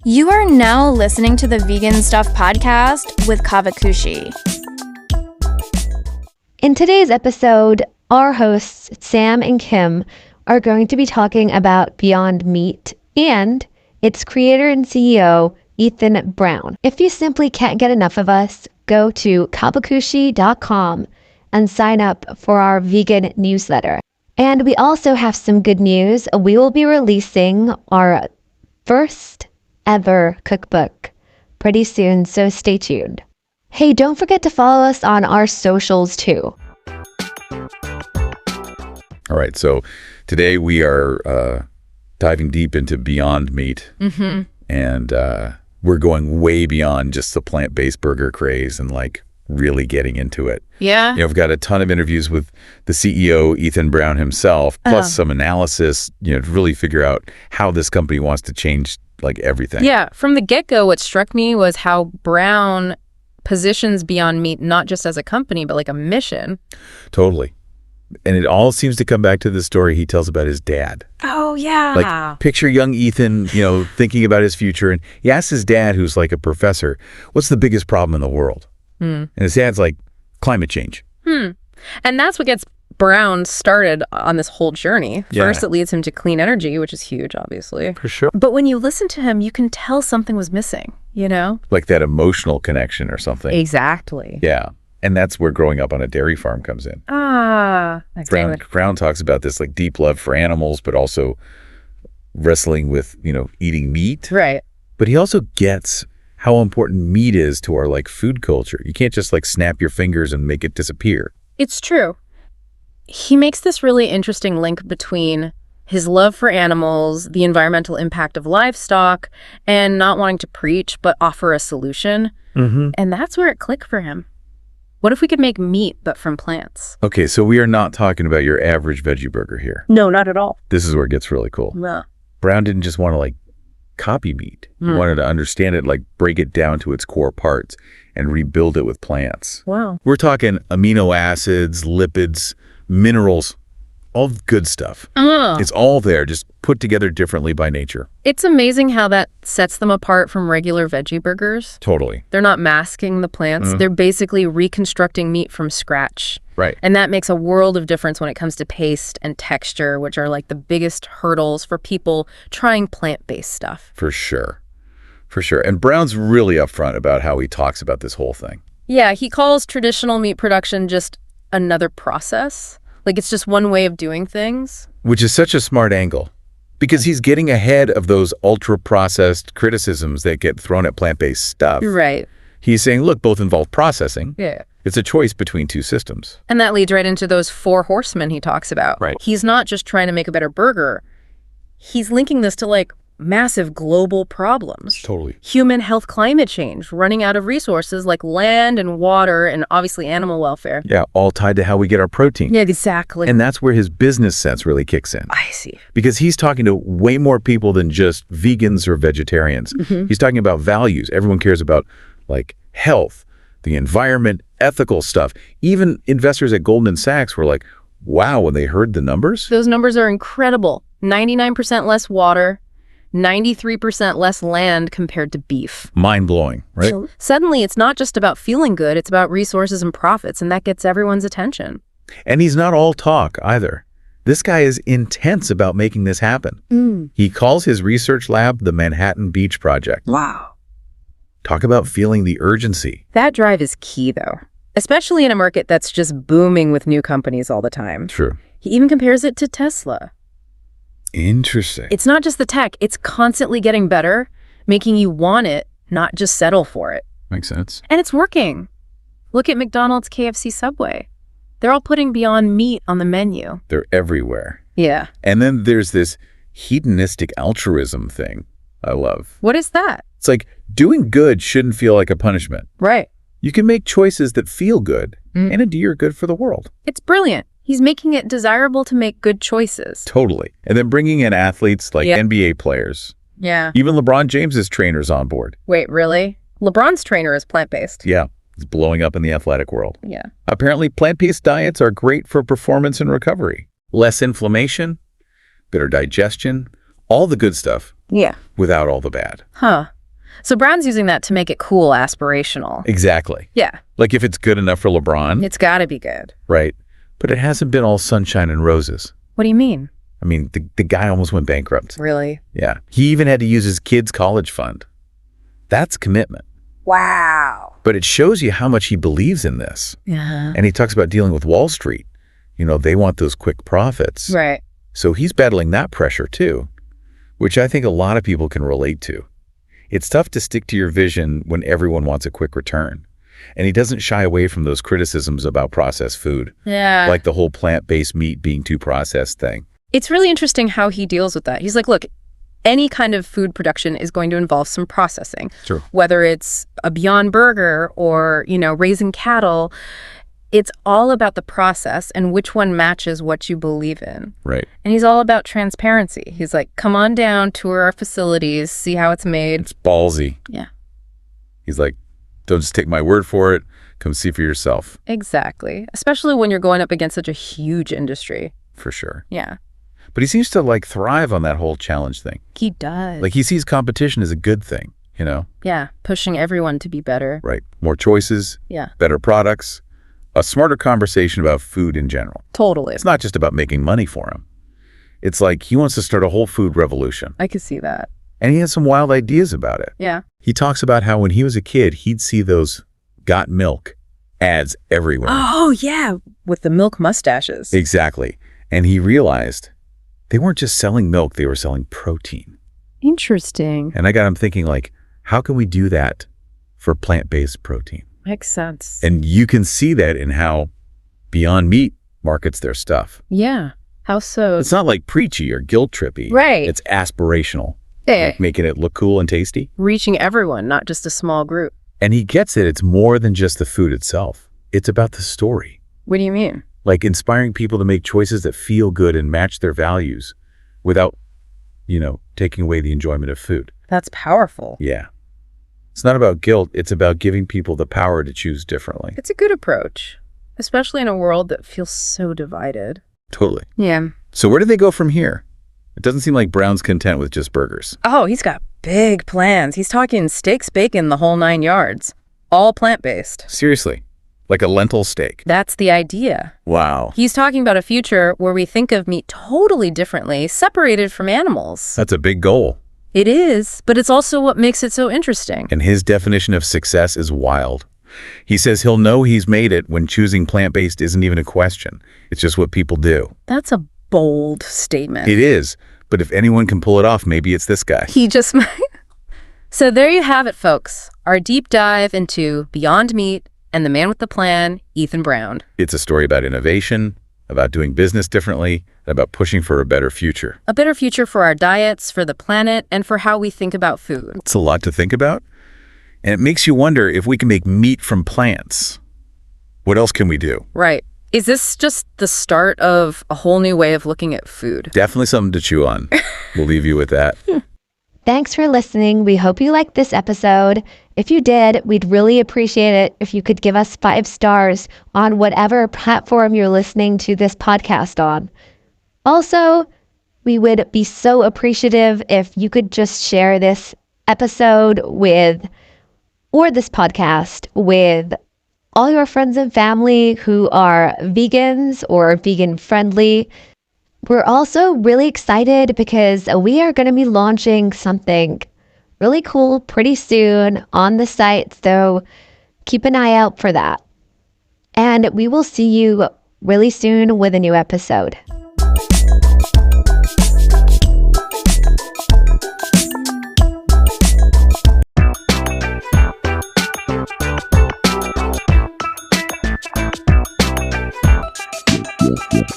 You are now listening to the Vegan Stuff podcast with Caavakushi. In today's episode, our hosts, Sam and Kim, are going to be talking about Beyond Meat and its creator and CEO, Ethan Brown. If you simply can't get enough of us, go to caavakushi.com and sign up for our vegan newsletter. And we also have some good news. We will be releasing our first ever cookbook pretty soon, so stay tuned. Hey, don't forget to follow us on our socials too. All right, so today we are diving deep into Beyond Meat, and we're going way beyond just the plant-based burger craze and like really getting into it. Yeah. We've got a ton of interviews with the CEO, Ethan Brown himself, plus some analysis, to really figure out how this company wants to change like everything. Yeah. From the get-go, what struck me was how Brown positions Beyond Meat not just as a company, but like a mission. Totally. And it all seems to come back to the story he tells about his dad. Oh, yeah. Like, picture young Ethan, thinking about his future. And he asks his dad, who's like a professor, what's the biggest problem in the world? And his dad's like, climate change. And that's what gets Brown started on this whole journey. First, it leads him to clean energy, which is huge, obviously. For sure. But when you listen to him, you can tell something was missing, Like that emotional connection or something. Exactly. Yeah. And that's where growing up on a dairy farm comes in. Brown talks about this like deep love for animals, but also wrestling with, eating meat. Right. But he also gets how important meat is to our like food culture. You can't just like snap your fingers and make it disappear. It's true. He makes this really interesting link between his love for animals, the environmental impact of livestock, and not wanting to preach, but offer a solution. And that's where it clicked for him. What if we could make meat, but from plants? Okay, so we are not talking about your average veggie burger here. No, not at all. This is where it gets really cool. No. Brown didn't just want to like copy meat. He wanted to understand it, like break it down to its core parts and rebuild it with plants. Wow. We're talking amino acids, lipids, minerals, all good stuff. It's all there, just put together differently by nature. It's amazing how that sets them apart from regular veggie burgers. Totally. They're not masking the plants. They're basically reconstructing meat from scratch. Right. And that makes a world of difference when it comes to taste and texture, which are like the biggest hurdles for people trying plant-based stuff. For sure. For sure. And Brown's really upfront about how he talks about this whole thing. Yeah, he calls traditional meat production just another process. Like it's just one way of doing things. Which is such a smart angle. Because he's getting ahead of those ultra-processed criticisms that get thrown at plant-based stuff. Right. He's saying, look, both involve processing. Yeah. It's a choice between two systems. And that leads right into those 4 horsemen he talks about. Right. He's not just trying to make a better burger. He's linking this to like massive global problems. Totally. Human health, climate change, running out of resources like land and water, and obviously animal welfare. Yeah, all tied to how we get our protein. Yeah, exactly. And that's where his business sense really kicks in. I see. Because he's talking to way more people than just vegans or vegetarians. He's talking about values. Everyone cares about like health, the environment, ethical stuff. Even investors at Goldman Sachs were like, wow, when they heard the numbers. Those numbers are incredible. 99% less water, 93% less land compared to beef. Mind-blowing, right? Suddenly, it's not just about feeling good, it's about resources and profits, and that gets everyone's attention. And he's not all talk either. This guy is intense about making this happen. He calls his research lab the Manhattan Beach Project. Wow. Talk about feeling the urgency. That drive is key, though, especially in a market that's just booming with new companies all the time. True. He even compares it to Tesla. Interesting. It's not just the tech, it's constantly getting better, making you want it, not just settle for it. Makes sense. And it's working. Look at McDonald's, KFC, Subway. They're all putting Beyond Meat on the menu. They're everywhere. Yeah. And then there's this hedonistic altruism thing I love. What is that? It's like doing good shouldn't feel like a punishment. Right. You can make choices that feel good and do your good for the world. It's brilliant. He's making it desirable to make good choices. Totally. And then bringing in athletes like NBA players. Yeah. Even LeBron James's trainers on board. Wait, really? LeBron's trainer is plant-based. Yeah. It's blowing up in the athletic world. Yeah. Apparently, plant-based diets are great for performance and recovery. Less inflammation, better digestion, all the good stuff. Yeah. without all the bad. Huh. So Brown's using that to make it cool, aspirational. Exactly. Yeah. Like if it's good enough for LeBron, It's got to be good. right? But it hasn't been all sunshine and roses. What do you mean? I mean, the guy almost went bankrupt. Really? Yeah. He even had to use his kid's college fund. That's commitment. Wow. But it shows you how much he believes in this. Yeah. And he talks about dealing with Wall Street. You know, they want those quick profits. Right. So he's battling that pressure too, which I think a lot of people can relate to. It's tough to stick to your vision when everyone wants a quick return. And he doesn't shy away from those criticisms about processed food, Yeah. like the whole plant-based meat being too processed thing. It's really interesting how he deals with that. He's like, look, any kind of food production is going to involve some processing. True. Whether it's a Beyond Burger or, raising cattle, it's all about the process and which one matches what you believe in. Right. And he's all about transparency. He's like, come on down, tour our facilities, see how it's made. It's ballsy. Yeah. He's like, don't just take my word for it. Come see for yourself. Exactly. Especially when you're going up against such a huge industry. For sure. Yeah. But he seems to thrive on that whole challenge thing. He does. Like he sees competition as a good thing, Yeah. Pushing everyone to be better. Right. More choices, Yeah. better products, a smarter conversation about food in general. Totally. It's not just about making money for him. It's like he wants to start a whole food revolution. I could see that. And he has some wild ideas about it. Yeah. He talks about how when he was a kid, he'd see those Got Milk ads everywhere. Oh, yeah. With the milk mustaches. Exactly. And he realized they weren't just selling milk, they were selling protein. Interesting. And I got him thinking, how can we do that for plant-based protein? Makes sense. And you can see that in how Beyond Meat markets their stuff. Yeah. How so? It's not like preachy or guilt trippy. Right. It's aspirational. Yeah. Like making it look cool and tasty. Reaching everyone, not just a small group. And he gets it. It's more than just the food itself. It's about the story. What do you mean? Like inspiring people to make choices that feel good and match their values without, taking away the enjoyment of food. That's powerful. Yeah. It's not about guilt. It's about giving people the power to choose differently. It's a good approach, especially in a world that feels so divided. Totally. Yeah. So where do they go from here? It doesn't seem like Brown's content with just burgers. Oh, he's got big plans. He's talking steaks, bacon, the whole 9 yards. All plant-based. Seriously. Like a lentil steak. That's the idea. Wow. He's talking about a future where we think of meat totally differently, separated from animals. That's a big goal. It is, but it's also what makes it so interesting. And his definition of success is wild. He says he'll know he's made it when choosing plant-based isn't even a question. It's just what people do. That's a bold statement. It is. But if anyone can pull it off, maybe it's this guy. He just might. So there you have it, folks. Our deep dive into Beyond Meat and the man with the plan, Ethan Brown. It's a story about innovation, about doing business differently, and about pushing for a better future. A better future for our diets, for the planet, and for how we think about food. It's a lot to think about. And it makes you wonder if we can make meat from plants. What else can we do? Right. Is this just the start of a whole new way of looking at food? Definitely something to chew on. We'll leave you with that. Thanks for listening. We hope you liked this episode. If you did, we'd really appreciate it if you could give us 5 stars on whatever platform you're listening to this podcast on. Also, we would be so appreciative if you could just share this episode or this podcast with all your friends and family who are vegans or vegan friendly. We're also really excited because we are going to be launching something really cool pretty soon on the site, so keep an eye out for that. And we will see you really soon with a new episode. Yeah.